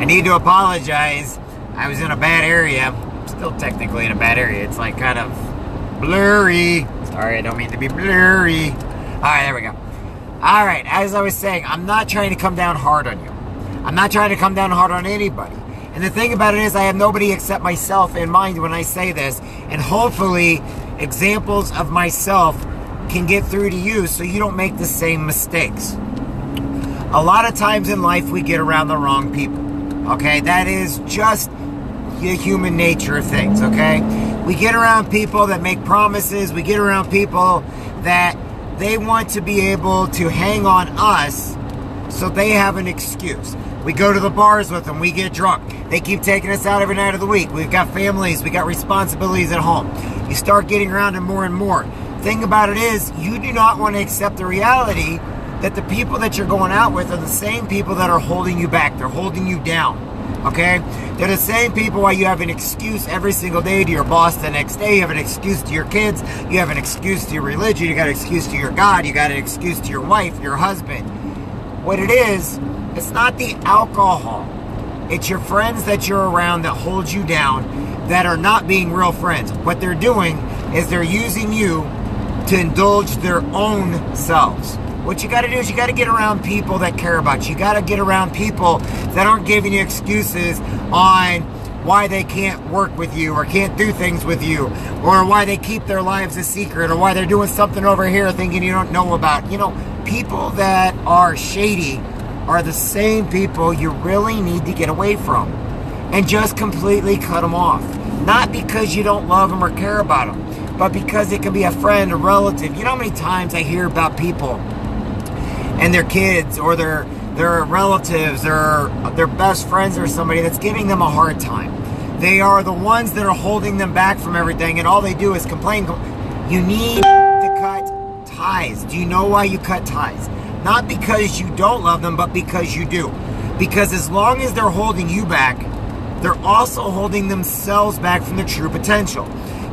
I need to apologize. I was in a bad area. Still technically in a bad area. It's like kind of blurry. Sorry, I don't mean to be blurry. Alright, there we go. Alright, as I was saying, I'm not trying to come down hard on you. I'm not trying to come down hard on anybody. And the thing about it is, I have nobody except myself in mind when I say this. And hopefully, examples of myself can get through to you so you don't make the same mistakes. A lot of times in life, we get around the wrong people. Okay? That is just the human nature of things, okay? We get around people that make promises. We get around people that they want to be able to hang on us so they have an excuse. We go to the bars with them. We get drunk. They keep taking us out every night of the week. We've got families. We got responsibilities at home. You start getting around them more and more. Thing about it is, you do not want to accept the reality that the people that you're going out with are the same people that are holding you back. They're holding you down. Okay? They're the same people why you have an excuse every single day to your boss the next day. You have an excuse to your kids. You have an excuse to your religion. You got an excuse to your God. You got an excuse to your wife, your husband. What it is, it's not the alcohol. It's your friends that you're around that hold you down, that are not being real friends. What they're doing is they're using you to indulge their own selves. What you got to do is you got to get around people that care about you. You got to get around people that aren't giving you excuses on why they can't work with you or can't do things with you, or why they keep their lives a secret, or why they're doing something over here thinking you don't know about. You know, people that are shady are the same people you really need to get away from and just completely cut them off. Not because you don't love them or care about them, but because it can be a friend, a relative. You know how many times I hear about people and their kids or their relatives or their best friends or somebody that's giving them a hard time. They are the ones that are holding them back from everything, and all they do is complain. You need to cut ties. Do you know why you cut ties? Not because you don't love them, but because you do. Because as long as they're holding you back, they're also holding themselves back from their true potential.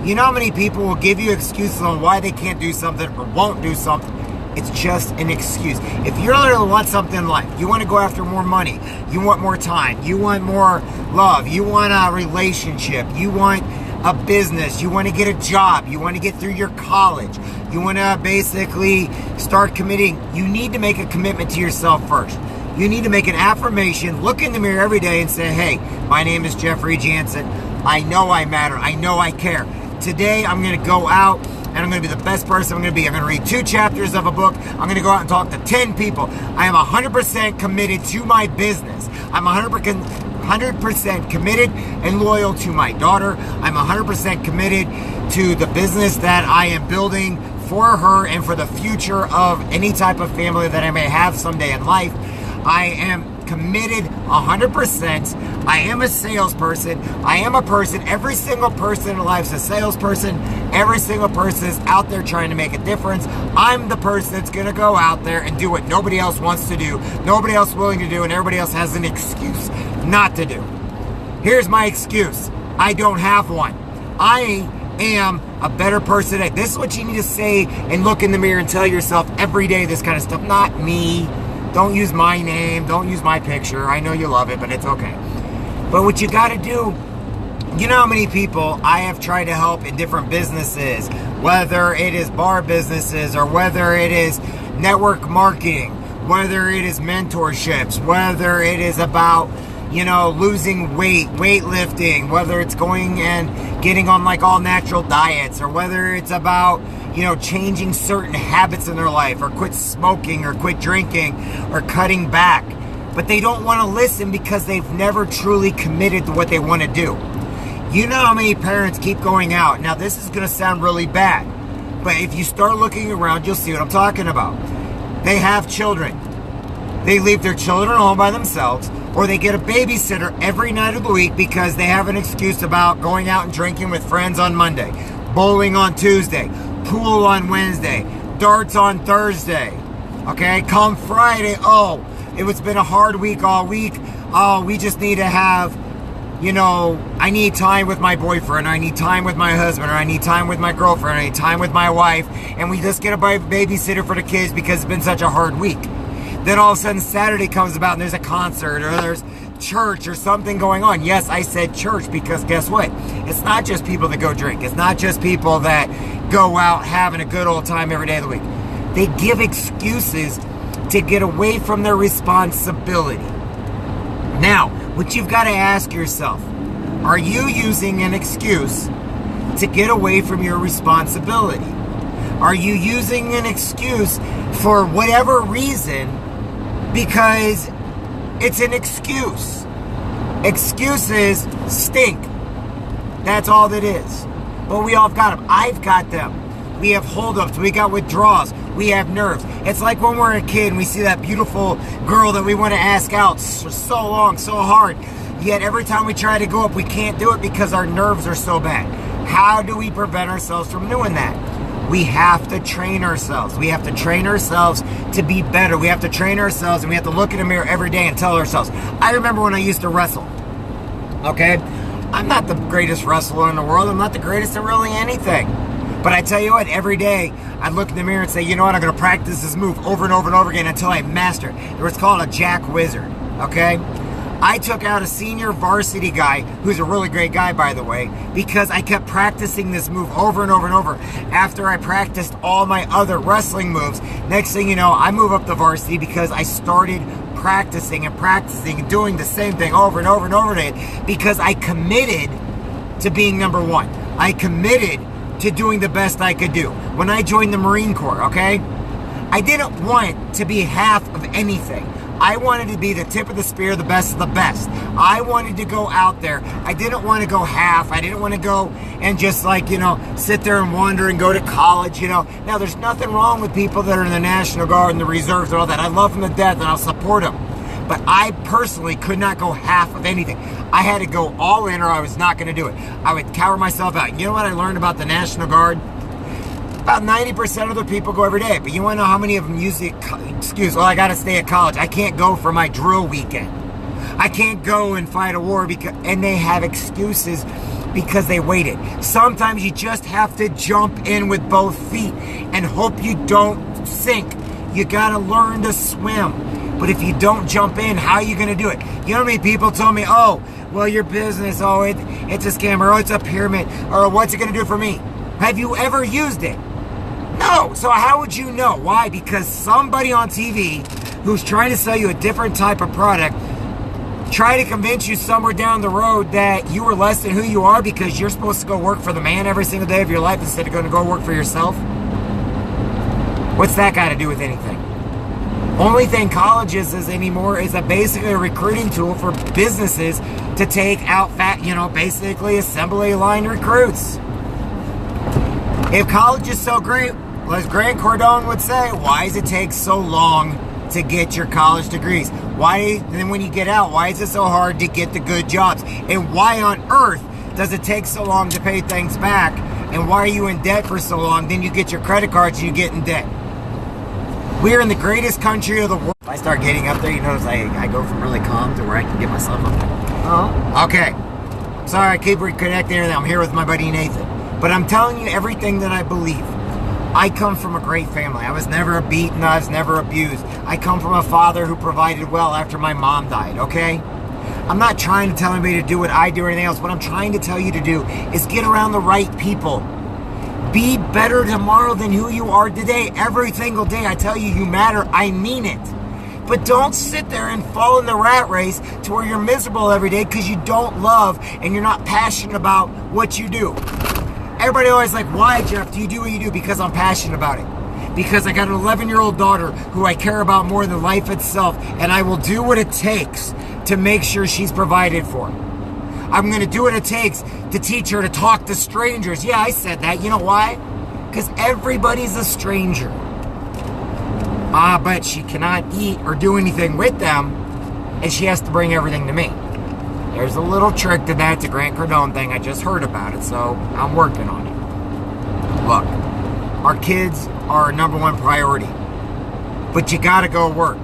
You know how many people will give you excuses on why they can't do something or won't do something? It's just an excuse. If you really want something in life, you want to go after more money, you want more time, you want more love, you want a relationship, you want a business, you want to get a job, you want to get through your college, you want to basically start committing, you need to make a commitment to yourself first. You need to make an affirmation, look in the mirror every day and say, hey, my name is Jeffrey Jansen. I know I matter. I know I care. Today, I'm going to go out and I'm going to be the best person I'm going to be. I'm going to read 2 chapters of a book. I'm going to go out and talk to 10 people. I am 100% committed to my business. I'm 100% committed and loyal to my daughter. I'm 100% committed to the business that I am building for her and for the future of any type of family that I may have someday in life. I am committed 100%. I am a salesperson. I am a person. Every single person in life is a salesperson. Every single person is out there trying to make a difference. I'm the person that's going to go out there and do what nobody else wants to do, nobody else willing to do, and everybody else has an excuse not to do. Here's my excuse. I don't have one. I am a better person. This is what you need to say and look in the mirror and tell yourself every day, this kind of stuff. Not me. Don't use my name. Don't use my picture. I know you love it, but it's okay. But what you got to do, you know how many people I have tried to help in different businesses, whether it is bar businesses or whether it is network marketing, whether it is mentorships, whether it is about, you know, losing weight, weightlifting, whether it's going and getting on like all natural diets, or whether it's about, you know, changing certain habits in their life, or quit smoking, or quit drinking, or cutting back. But they don't want to listen because they've never truly committed to what they want to do. You know how many parents keep going out. Now, this is going to sound really bad, but if you start looking around, you'll see what I'm talking about. They have children. They leave their children at home by themselves, or they get a babysitter every night of the week because they have an excuse about going out and drinking with friends on Monday, bowling on Tuesday, pool on Wednesday, darts on Thursday. Okay, come Friday, oh, it's been a hard week all week. Oh, we just need to have, you know, I need time with my boyfriend, or I need time with my husband, or I need time with my girlfriend, or I need time with my wife, and we just get a babysitter for the kids because it's been such a hard week. Then all of a sudden Saturday comes about and there's a concert, or there's church or something going on. Yes, I said church because guess what? It's not just people that go drink. It's not just people that go out having a good old time every day of the week. They give excuses to get away from their responsibility. Now, what you've got to ask yourself, are you using an excuse to get away from your responsibility? Are you using an excuse for whatever reason because it's an excuse? Excuses stink. That's all that is. But we all got them. I've got them. We have holdups. We got withdrawals. We have nerves. It's like when we're a kid and we see that beautiful girl that we want to ask out for so long, so hard. Yet every time we try to go up, we can't do it because our nerves are so bad. How do we prevent ourselves from doing that? We have to train ourselves. We have to train ourselves to be better. We have to train ourselves, and we have to look in the mirror every day and tell ourselves. I remember when I used to wrestle. Okay? I'm not the greatest wrestler in the world. I'm not the greatest at really anything. But I tell you what, every day I'd look in the mirror and say, you know what, I'm going to practice this move over and over and over again until I master it. It was called a Jack Wizard. Okay? I took out a senior varsity guy, who's a really great guy, by the way, because I kept practicing this move over and over and over. After I practiced all my other wrestling moves, next thing you know, I move up to varsity because I started practicing and doing the same thing over and over and over again because I committed to being number one. I committed to doing the best I could do. When I joined the Marine Corps, okay, I didn't want to be half of anything. I wanted to be the tip of the spear, the best of the best. I wanted to go out there. I didn't want to go half. I didn't want to go and just like, sit there and wander and go to college, Now, there's nothing wrong with people that are in the National Guard and the reserves and all that. I love them to death and I'll support them. But I personally could not go half of anything. I had to go all in or I was not going to do it. I would cower myself out. You know what I learned about the National Guard? About 90% of the people go every day. But you want to know how many of them use the excuse, well, I got to stay at college. I can't go for my drill weekend. I can't go and fight a war and they have excuses because they waited. Sometimes you just have to jump in with both feet and hope you don't sink. You got to learn to swim. But if you don't jump in, how are you going to do it? You know how many people told me, oh, well, your business, oh, it's a scam, or oh, it's a pyramid, or what's it going to do for me? Have you ever used it? No. So how would you know? Why? Because somebody on TV who's trying to sell you a different type of product try to convince you somewhere down the road that you are less than who you are because you're supposed to go work for the man every single day of your life instead of going to go work for yourself? What's that got to do with anything? Only thing colleges is anymore is basically a recruiting tool for businesses to take out basically assembly line recruits. If college is so great, as Grant Cardone would say, why does it take so long to get your college degrees? Then when you get out, why is it so hard to get the good jobs? And why on earth does it take so long to pay things back? And why are you in debt for so long? Then you get your credit cards and you get in debt. We're in the greatest country of the world. If I start getting up there, you notice I go from really calm to where I can get myself up there. Oh. Okay. Sorry, I keep reconnecting everything. I'm here with my buddy Nathan. But I'm telling you everything that I believe. I come from a great family. I was never beaten. I was never abused. I come from a father who provided well after my mom died, okay? I'm not trying to tell anybody to do what I do or anything else. What I'm trying to tell you to do is get around the right people. Be better tomorrow than who you are today. Every single day I tell you, you matter. I mean it. But don't sit there and fall in the rat race to where you're miserable every day because you don't love and you're not passionate about what you do. Everybody always like, why, Jeff, do you do what you do? Because I'm passionate about it. Because I got an 11-year-old daughter who I care about more than life itself, and I will do what it takes to make sure she's provided for. I'm going to do what it takes to teach her to talk to strangers. Yeah, I said that. You know why? Because everybody's a stranger. But she cannot eat or do anything with them, and she has to bring everything to me. There's a little trick to that. It's a Grant Cardone thing. I just heard about it, so I'm working on it. Look, our kids are our number one priority. But you got to go work.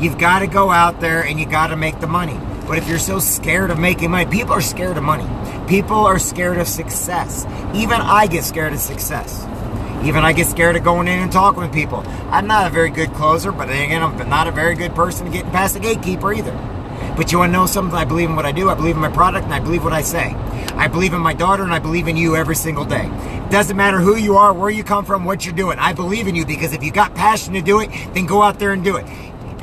You've got to go out there and you got to make the money. But if you're so scared of making money, people are scared of money. People are scared of success. Even I get scared of success. Even I get scared of going in and talking with people. I'm not a very good closer, but then again, I'm not a very good person getting past the gatekeeper either. But you want to know something? I believe in what I do. I believe in my product, and I believe what I say. I believe in my daughter, and I believe in you every single day. It doesn't matter who you are, where you come from, what you're doing. I believe in you, because if you got passion to do it, then go out there and do it.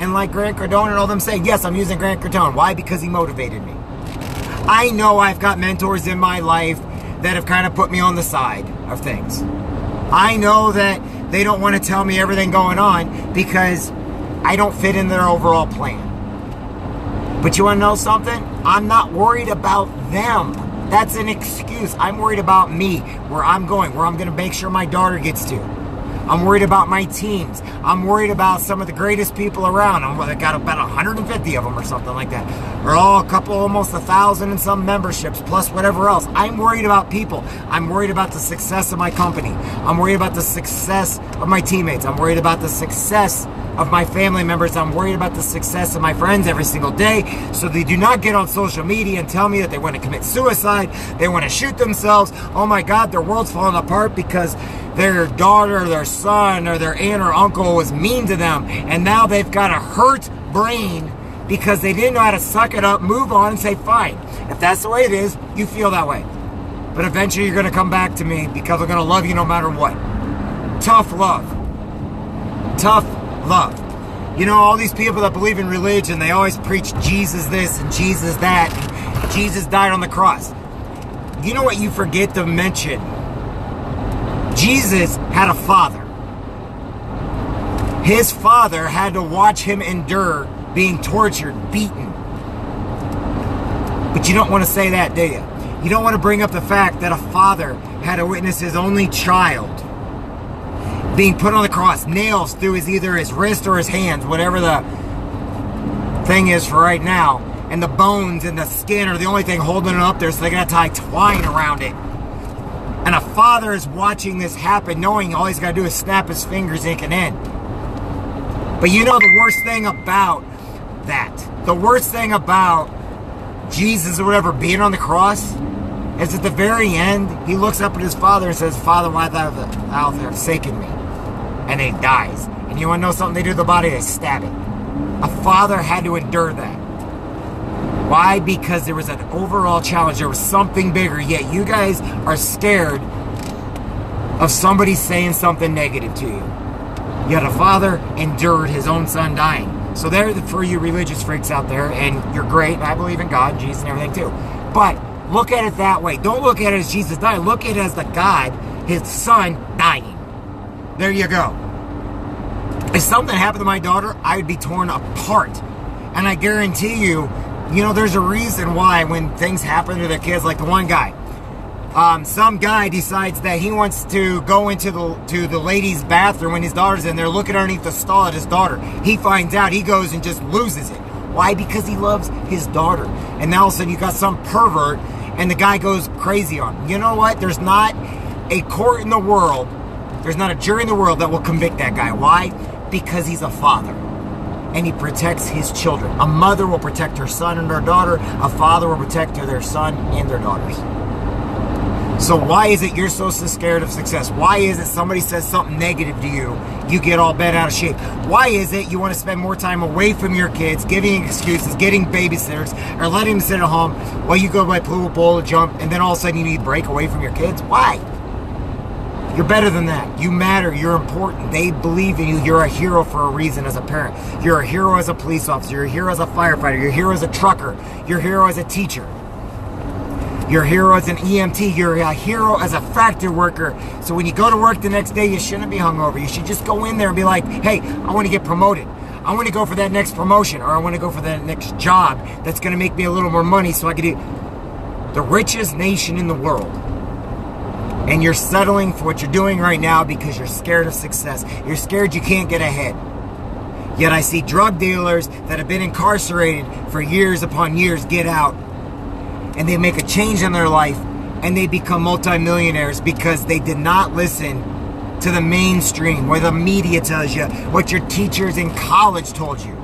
And like Grant Cardone and all them say, yes, I'm using Grant Cardone. Why? Because he motivated me. I know I've got mentors in my life that have kind of put me on the side of things. I know that they don't want to tell me everything going on because I don't fit in their overall plan. But you want to know something? I'm not worried about them. That's an excuse. I'm worried about me, where I'm going, where I'm going to make sure my daughter gets to. I'm worried about my teams. I'm worried about some of the greatest people around. I've got about 150 of them or something like that. Or almost 1,000 and some memberships, plus whatever else. I'm worried about people. I'm worried about the success of my company. I'm worried about the success of my teammates. I'm worried about the success of my family members. I'm worried about the success of my friends every single day. So they do not get on social media and tell me that they want to commit suicide. They want to shoot themselves. Oh my God, their world's falling apart because their daughter, their son, or their aunt or uncle was mean to them. And now they've got a hurt brain because they didn't know how to suck it up, move on, and say, fine. If that's the way it is, you feel that way. But eventually you're going to come back to me because I'm going to love you no matter what. Tough love. Tough love. You know, all these people that believe in religion, they always preach Jesus this and Jesus that, and Jesus died on the cross. You know what you forget to mention? Jesus had a father. His father had to watch him endure being tortured, beaten. But you don't want to say that, do you? You don't want to bring up the fact that a father had to witness his only child being put on the cross, nails through either his wrist or his hands, whatever the thing is for right now, and the bones and the skin are the only thing holding it up there, so they got to tie twine around it. And a father is watching this happen, knowing all he's got to do is snap his fingers and it can end. But you know the worst thing about that, the worst thing about Jesus or whatever being on the cross, is at the very end, he looks up at his father and says, Father, why thou hast forsaken me? And then he dies. And you want to know something they do to the body? They stab it. A father had to endure that. Why? Because there was an overall challenge. There was something bigger. Yet you guys are scared of somebody saying something negative to you. Yet a father endured his own son dying. So there for you religious freaks out there, and you're great, and I believe in God, Jesus, and everything too. But look at it that way. Don't look at it as Jesus dying. Look at it as the God, his son, dying. There you go. If something happened to my daughter, I would be torn apart. And I guarantee you, you know, there's a reason why when things happen to their kids, like the one guy, some guy decides that he wants to go into the ladies' bathroom when his daughter's in there, looking underneath the stall at his daughter. He finds out, he goes and just loses it. Why? Because he loves his daughter. And now all of a sudden you got some pervert and the guy goes crazy on him. You know what? There's not a court in the world, there's not a jury in the world that will convict that guy. Why? Because he's a father. And he protects his children. A mother will protect her son and her daughter. A father will protect their son and their daughters. So why is it you're so scared of success? Why is it somebody says something negative to you, you get all bent out of shape? Why is it you want to spend more time away from your kids, giving excuses, getting babysitters, or letting them sit at home while you go by pool, bowl, jump, and then all of a sudden you need to break away from your kids? Why? You're better than that. You matter. You're important. They believe in you. You're a hero for a reason as a parent. You're a hero as a police officer. You're a hero as a firefighter. You're a hero as a trucker. You're a hero as a teacher. You're a hero as an EMT. You're a hero as a factory worker. So when you go to work the next day, you shouldn't be hungover. You should just go in there and be like, hey, I want to get promoted. I want to go for that next promotion, or I want to go for that next job that's going to make me a little more money so I can do the richest nation in the world. And you're settling for what you're doing right now because you're scared of success. You're scared you can't get ahead. Yet I see drug dealers that have been incarcerated for years upon years get out. And they make a change in their life. And they become multimillionaires because they did not listen to the mainstream, where the media tells you, what your teachers in college told you.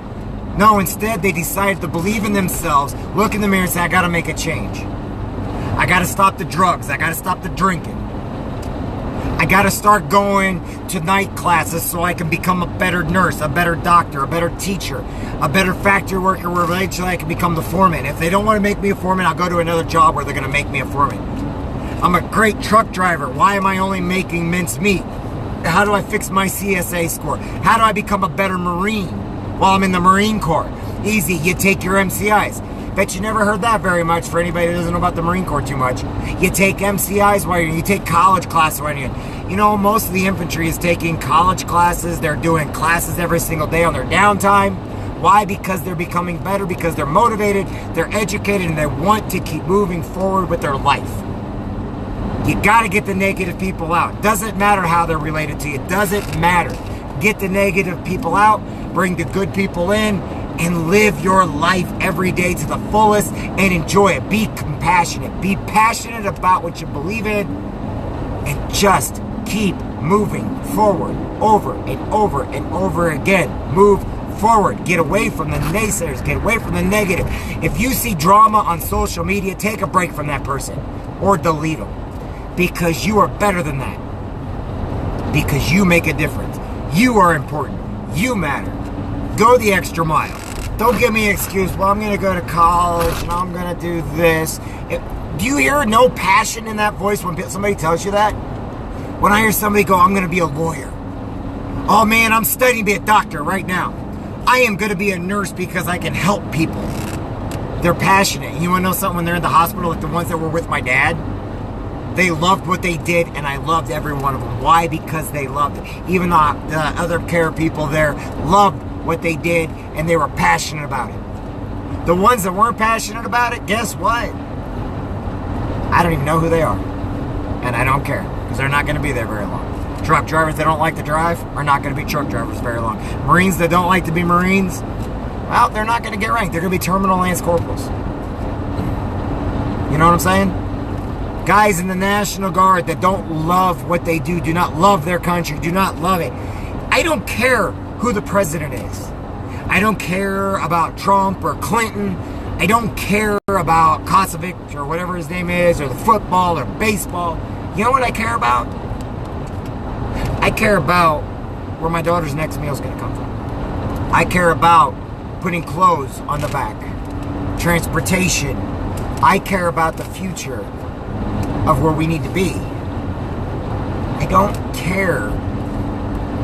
No, instead they decided to believe in themselves, look in the mirror and say, I got to make a change. I got to stop the drugs. I got to stop the drinking. I got to start going to night classes so I can become a better nurse, a better doctor, a better teacher, a better factory worker where eventually I can become the foreman. If they don't want to make me a foreman, I'll go to another job where they're going to make me a foreman. I'm a great truck driver. Why am I only making mincemeat? How do I fix my CSA score? How do I become a better Marine while I'm in the Marine Corps? Easy, you take your MCIs. Bet you never heard that very much for anybody that doesn't know about the Marine Corps too much. You take MCIs while you take college classes while you're in. You know, most of the infantry is taking college classes. They're doing classes every single day on their downtime. Why? Because they're becoming better, because they're motivated, they're educated, and they want to keep moving forward with their life. You got to get the negative people out. Doesn't matter how they're related to you. Doesn't matter. Get the negative people out, bring the good people in, and live your life every day to the fullest and enjoy it. Be compassionate. Be passionate about what you believe in, and just keep moving forward over and over and over again. Move forward. Get away from the naysayers. Get away from the negative. If you see drama on social media, take a break from that person or delete them, because you are better than that. Because you make a difference. You are important. You matter. Go the extra mile. Don't give me an excuse. Well, I'm going to go to college and I'm going to do this. Do you hear no passion in that voice when somebody tells you that? When I hear somebody go, I'm going to be a lawyer. Oh man, I'm studying to be a doctor right now. I am going to be a nurse because I can help people. They're passionate. You want to know something? When they're in the hospital, like the ones that were with my dad, they loved what they did, and I loved every one of them. Why? Because they loved it. Even the other care people there loved what they did, and they were passionate about it. The ones that weren't passionate about it, guess what? I don't even know who they are. And I don't care, because they're not going to be there very long. Truck drivers that don't like to drive are not going to be truck drivers very long. Marines that don't like to be Marines, well, they're not going to get ranked. They're going to be terminal lance corporals. You know what I'm saying? Guys in the National Guard that don't love what they do not love their country, do not love it. I don't care who the president is. I don't care about Trump or Clinton. I don't care about Kosovic or whatever his name is, or the football or baseball. You know what I care about? I care about where my daughter's next meal is going to come from. I care about putting clothes on the back, transportation. I care about the future of where we need to be. I don't care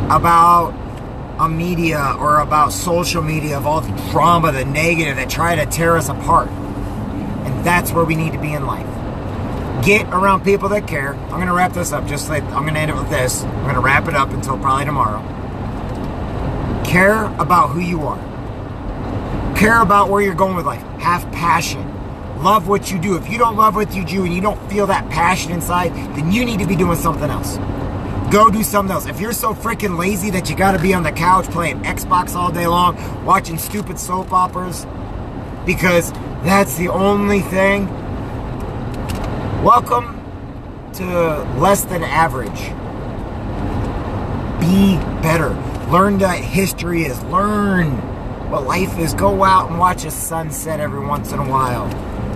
about a media or about social media of all the drama, the negative that try to tear us apart. And that's where we need to be in life. Get around people that care. I'm going to wrap this up just like I'm going to end it with this. I'm going to wrap it up until probably tomorrow. Care about who you are. Care about where you're going with life. Have passion. Love what you do. If you don't love what you do and you don't feel that passion inside, then you need to be doing something else. Go do something else. If you're so freaking lazy that you got to be on the couch playing Xbox all day long, watching stupid soap operas, because that's the only thing, welcome to less than average. Be better. Learn what history is. Learn what life is. Go out and watch a sunset every once in a while.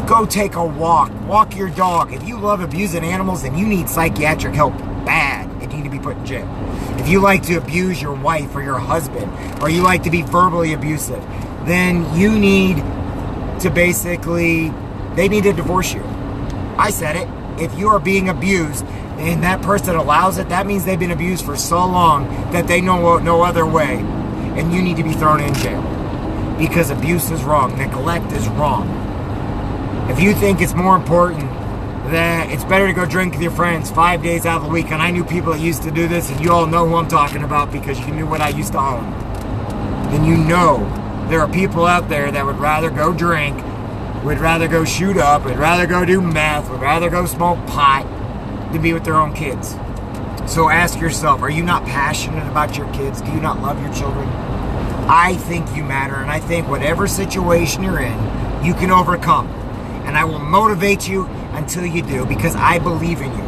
Go take a walk. Walk your dog. If you love abusing animals, then you need psychiatric help bad. You need to be put in jail. If you like to abuse your wife or your husband, or you like to be verbally abusive, then you need to they need to divorce you. I said it. If you are being abused and that person allows it, that means they've been abused for so long that they know no other way, and you need to be thrown in jail. Because abuse is wrong. Neglect is wrong. If you think it's more important that it's better to go drink with your friends 5 days out of the week, and I knew people that used to do this, and you all know who I'm talking about because you knew what I used to own, then you know there are people out there that would rather go drink, would rather go shoot up, would rather go do meth, would rather go smoke pot than be with their own kids. So ask yourself, are you not passionate about your kids? Do you not love your children? I think you matter, and I think whatever situation you're in, you can overcome. And I will motivate you until you do, because I believe in you.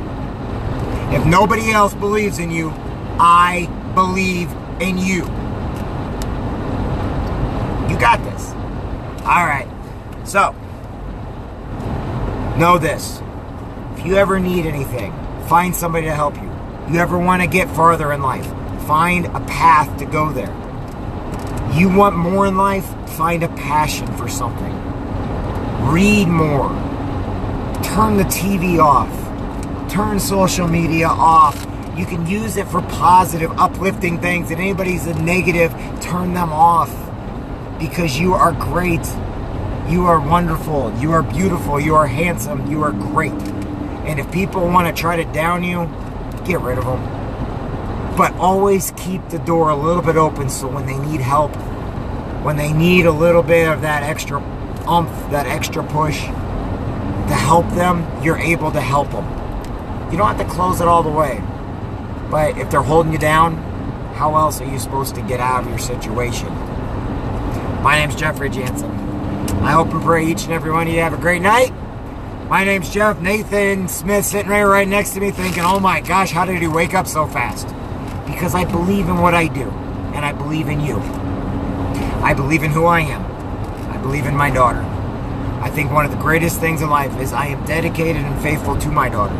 If nobody else believes in you, I believe in you. You got this. All right. So, know this. If you ever need anything, find somebody to help you. You ever want to get farther in life, find a path to go there. You want more in life, find a passion for something. Read more. Turn the TV off. Turn social media off. You can use it for positive, uplifting things. And anybody's a negative, turn them off. Because you are great. You are wonderful. You are beautiful. You are handsome. You are great. And if people want to try to down you, get rid of them. But always keep the door a little bit open so when they need help, when they need a little bit of that extra oomph, that extra push to help them, you're able to help them. You don't have to close it all the way. But if they're holding you down, how else are you supposed to get out of your situation? My name's Jeffrey Jansen. I hope and pray each and every one of you have a great night. My name's Jeff. Nathan Smith sitting right next to me thinking, oh my gosh, how did he wake up so fast? Because I believe in what I do, and I believe in you. I believe in who I am. I believe in my daughter. I think one of the greatest things in life is I am dedicated and faithful to my daughter.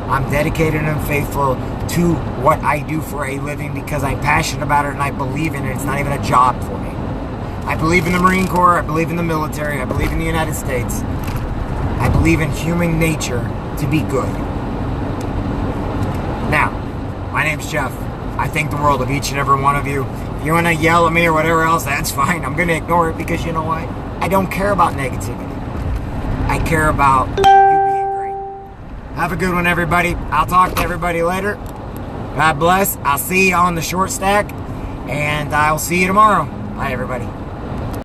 I'm dedicated and faithful to what I do for a living because I'm passionate about it and I believe in it. It's not even a job for me. I believe in the Marine Corps. I believe in the military. I believe in the United States. I believe in human nature to be good. Now, my name's Jeff. I think the world of each and every one of you. If you want to yell at me or whatever else, that's fine. I'm going to ignore it because you know what? I don't care about negativity. I care about you being great. Have a good one, everybody. I'll talk to everybody later. God bless. I'll see you on the short stack, and I'll see you tomorrow. Bye, everybody.